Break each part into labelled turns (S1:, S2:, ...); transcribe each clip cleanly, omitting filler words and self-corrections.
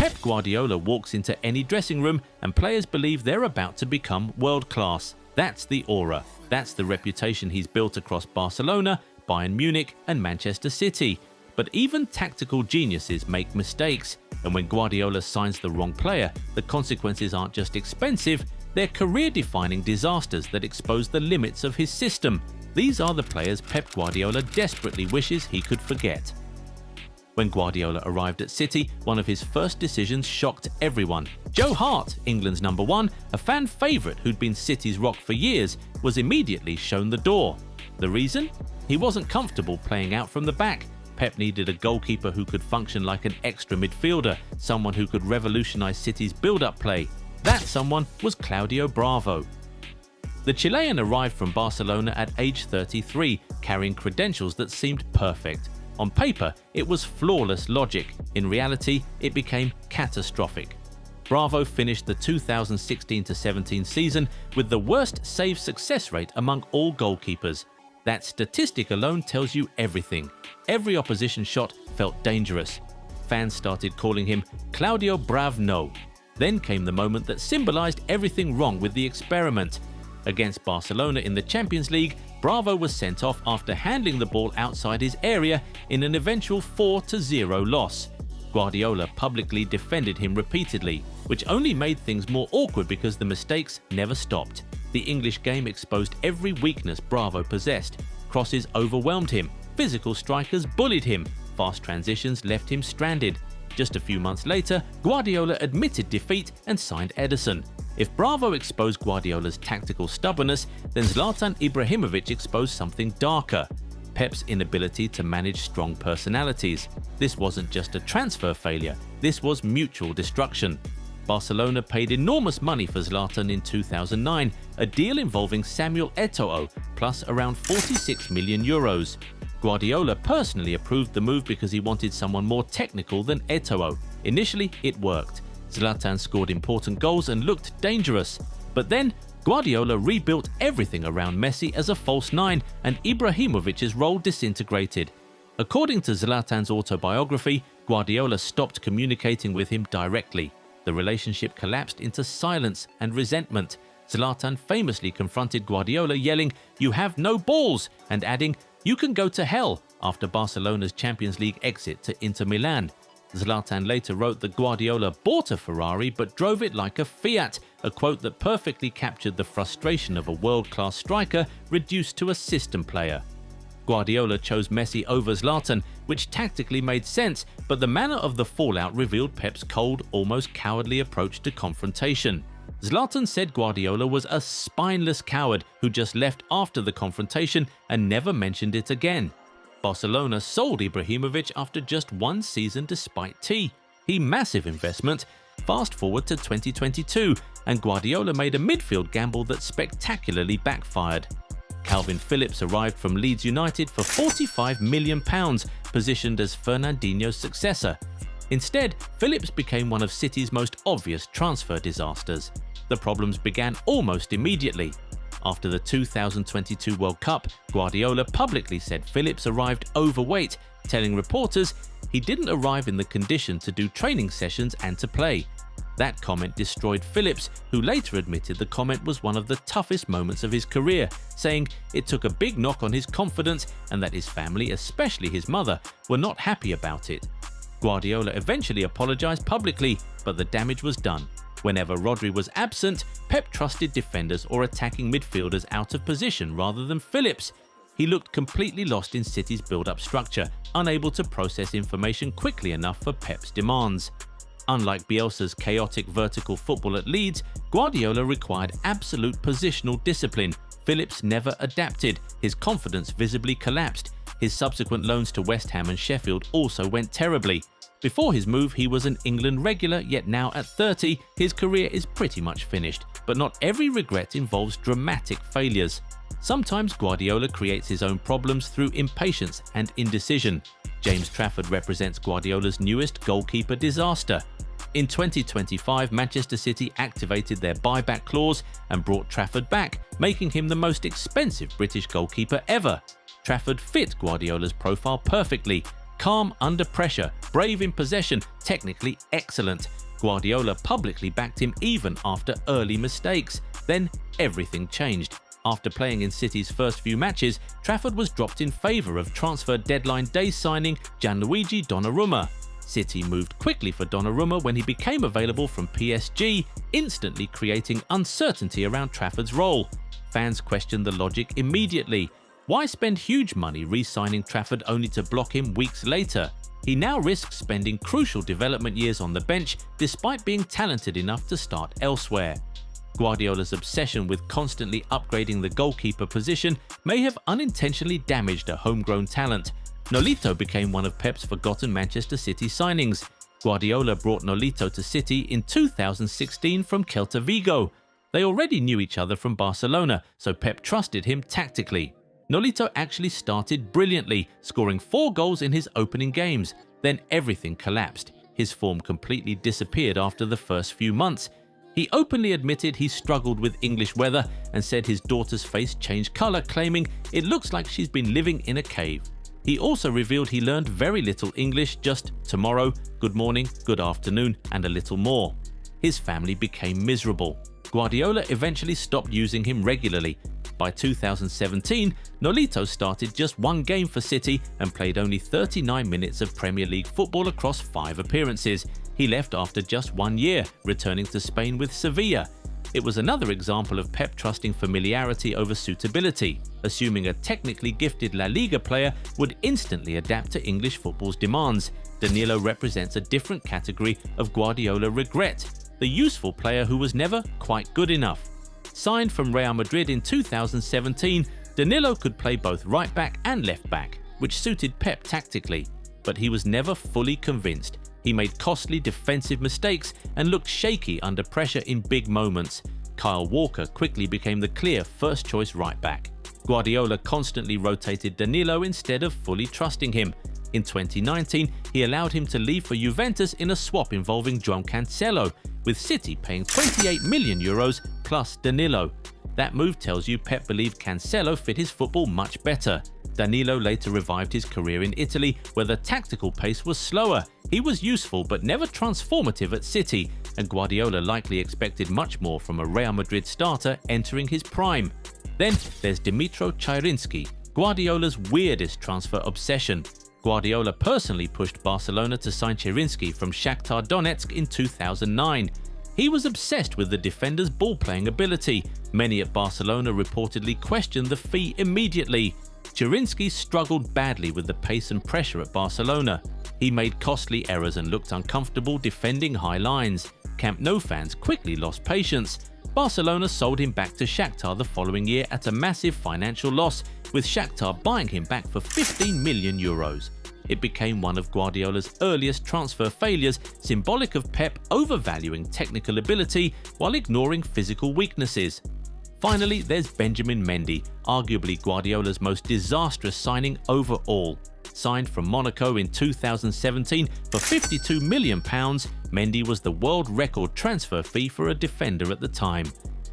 S1: Pep Guardiola walks into any dressing room and players believe they're about to become world-class. That's the aura. That's the reputation he's built across Barcelona, Bayern Munich and Manchester City. But even tactical geniuses make mistakes, and when Guardiola signs the wrong player, the consequences aren't just expensive, they're career-defining disasters that expose the limits of his system. These are the players Pep Guardiola desperately wishes he could forget. When Guardiola arrived at City, one of his first decisions shocked everyone. Joe Hart, England's number one, a fan favourite who'd been City's rock for years, was immediately shown the door. The reason? He wasn't comfortable playing out from the back. Pep needed a goalkeeper who could function like an extra midfielder, someone who could revolutionise City's build-up play. That someone was Claudio Bravo. The Chilean arrived from Barcelona at age 33, carrying credentials that seemed perfect. On paper, it was flawless logic. In reality, it became catastrophic. Bravo finished the 2016-17 season with the worst save success rate among all goalkeepers. That statistic alone tells you everything. Every opposition shot felt dangerous. Fans started calling him Claudio Bravno. Then came the moment that symbolized everything wrong with the experiment. Against Barcelona in the Champions League, Bravo was sent off after handling the ball outside his area in an eventual 4-0 loss. Guardiola publicly defended him repeatedly, which only made things more awkward because the mistakes never stopped. The English game exposed every weakness Bravo possessed. Crosses overwhelmed him, physical strikers bullied him, fast transitions left him stranded. Just a few months later, Guardiola admitted defeat and signed Ederson. If Bravo exposed Guardiola's tactical stubbornness, then Zlatan Ibrahimovic exposed something darker: Pep's inability to manage strong personalities. This wasn't just a transfer failure, this was mutual destruction. Barcelona paid enormous money for Zlatan in 2009, a deal involving Samuel Eto'o, plus around 46 million euros. Guardiola personally approved the move because he wanted someone more technical than Eto'o. Initially, it worked. Zlatan scored important goals and looked dangerous. But then, Guardiola rebuilt everything around Messi as a false nine, and Ibrahimovic's role disintegrated. According to Zlatan's autobiography, Guardiola stopped communicating with him directly. The relationship collapsed into silence and resentment. Zlatan famously confronted Guardiola yelling, "You have no balls," and adding, "You can go to hell," after Barcelona's Champions League exit to Inter Milan. Zlatan later wrote that Guardiola bought a Ferrari but drove it like a Fiat, a quote that perfectly captured the frustration of a world-class striker reduced to a system player. Guardiola chose Messi over Zlatan, which tactically made sense, but the manner of the fallout revealed Pep's cold, almost cowardly approach to confrontation. Zlatan said Guardiola was a spineless coward who just left after the confrontation and never mentioned it again. Barcelona sold Ibrahimovic after just one season despite massive investment. Fast forward to 2022, and Guardiola made a midfield gamble that spectacularly backfired. Calvin Phillips arrived from Leeds United for £45 million, positioned as Fernandinho's successor. Instead, Phillips became one of City's most obvious transfer disasters. The problems began almost immediately. After the 2022 World Cup, Guardiola publicly said Phillips arrived overweight, telling reporters he didn't arrive in the condition to do training sessions and to play. That comment destroyed Phillips, who later admitted the comment was one of the toughest moments of his career, saying it took a big knock on his confidence and that his family, especially his mother, were not happy about it. Guardiola eventually apologized publicly, but the damage was done. Whenever Rodri was absent, Pep trusted defenders or attacking midfielders out of position rather than Phillips. He looked completely lost in City's build-up structure, unable to process information quickly enough for Pep's demands. Unlike Bielsa's chaotic vertical football at Leeds, Guardiola required absolute positional discipline. Phillips never adapted, his confidence visibly collapsed. His subsequent loans to West Ham and Sheffield also went terribly. Before his move, he was an England regular, yet now at 30, his career is pretty much finished. But not every regret involves dramatic failures. Sometimes Guardiola creates his own problems through impatience and indecision. James Trafford represents Guardiola's newest goalkeeper disaster. In 2025, Manchester City activated their buyback clause and brought Trafford back, making him the most expensive British goalkeeper ever. Trafford fit Guardiola's profile perfectly. Calm under pressure, brave in possession, technically excellent. Guardiola publicly backed him even after early mistakes. Then everything changed. After playing in City's first few matches, Trafford was dropped in favour of transfer deadline day signing Gianluigi Donnarumma. City moved quickly for Donnarumma when he became available from PSG, instantly creating uncertainty around Trafford's role. Fans questioned the logic immediately. Why spend huge money re-signing Trafford only to block him weeks later? He now risks spending crucial development years on the bench despite being talented enough to start elsewhere. Guardiola's obsession with constantly upgrading the goalkeeper position may have unintentionally damaged a homegrown talent. Nolito became one of Pep's forgotten Manchester City signings. Guardiola brought Nolito to City in 2016 from Celta Vigo. They already knew each other from Barcelona, so Pep trusted him tactically. Nolito actually started brilliantly, scoring 4 goals in his opening games. Then everything collapsed. His form completely disappeared after the first few months. He openly admitted he struggled with English weather and said his daughter's face changed colour, claiming it looks like she's been living in a cave. He also revealed he learned very little English, just tomorrow, good morning, good afternoon, and a little more. His family became miserable. Guardiola eventually stopped using him regularly. By 2017, Nolito started just 1 game for City and played only 39 minutes of Premier League football across 5 appearances. He left after just 1 year, returning to Spain with Sevilla. It was another example of Pep trusting familiarity over suitability, assuming a technically gifted La Liga player would instantly adapt to English football's demands. Danilo represents a different category of Guardiola regret, the useful player who was never quite good enough. Signed from Real Madrid in 2017, Danilo could play both right back and left back, which suited Pep tactically, but he was never fully convinced. He made costly defensive mistakes and looked shaky under pressure in big moments. Kyle Walker quickly became the clear first-choice right-back. Guardiola constantly rotated Danilo instead of fully trusting him. In 2019, he allowed him to leave for Juventus in a swap involving João Cancelo, with City paying €28 million plus Danilo. That move tells you Pep believed Cancelo fit his football much better. Danilo later revived his career in Italy, where the tactical pace was slower. He was useful but never transformative at City, and Guardiola likely expected much more from a Real Madrid starter entering his prime. Then there's Dmytro Chygrynskiy, Guardiola's weirdest transfer obsession. Guardiola personally pushed Barcelona to sign Chygrynskiy from Shakhtar Donetsk in 2009. He was obsessed with the defender's ball-playing ability. Many at Barcelona reportedly questioned the fee immediately. Chygrynskiy struggled badly with the pace and pressure at Barcelona. He made costly errors and looked uncomfortable defending high lines. Camp Nou fans quickly lost patience. Barcelona sold him back to Shakhtar the following year at a massive financial loss, with Shakhtar buying him back for €15 million. It became one of Guardiola's earliest transfer failures, symbolic of Pep overvaluing technical ability while ignoring physical weaknesses. Finally, there's Benjamin Mendy, arguably Guardiola's most disastrous signing overall. Signed from Monaco in 2017 for £52 million, Mendy was the world record transfer fee for a defender at the time.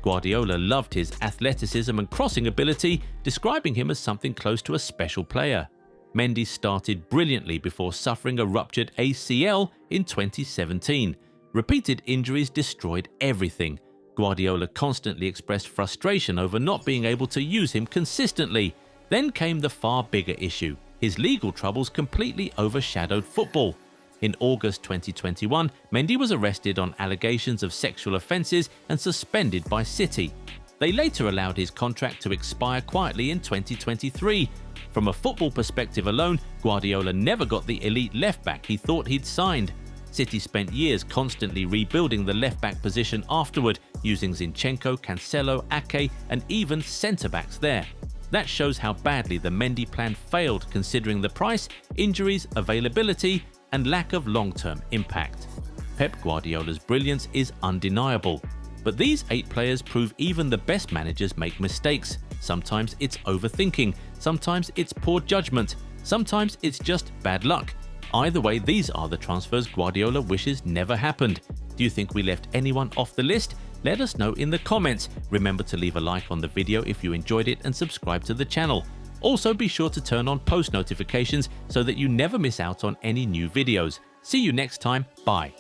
S1: Guardiola loved his athleticism and crossing ability, describing him as something close to a special player. Mendy started brilliantly before suffering a ruptured ACL in 2017. Repeated injuries destroyed everything. Guardiola constantly expressed frustration over not being able to use him consistently. Then came the far bigger issue. His legal troubles completely overshadowed football. In August 2021, Mendy was arrested on allegations of sexual offences and suspended by City. They later allowed his contract to expire quietly in 2023. From a football perspective alone, Guardiola never got the elite left-back he thought he'd signed. City spent years constantly rebuilding the left-back position afterward, using Zinchenko, Cancelo, Ake, and even centre-backs there. That shows how badly the Mendy plan failed, considering the price, injuries, availability, and lack of long-term impact. Pep Guardiola's brilliance is undeniable, but these 8 players prove even the best managers make mistakes. Sometimes it's overthinking, sometimes it's poor judgment, sometimes it's just bad luck. Either way, these are the transfers Guardiola wishes never happened. Do you think we left anyone off the list? Let us know in the comments. Remember to leave a like on the video if you enjoyed it and subscribe to the channel. Also, be sure to turn on post notifications so that you never miss out on any new videos. See you next time. Bye.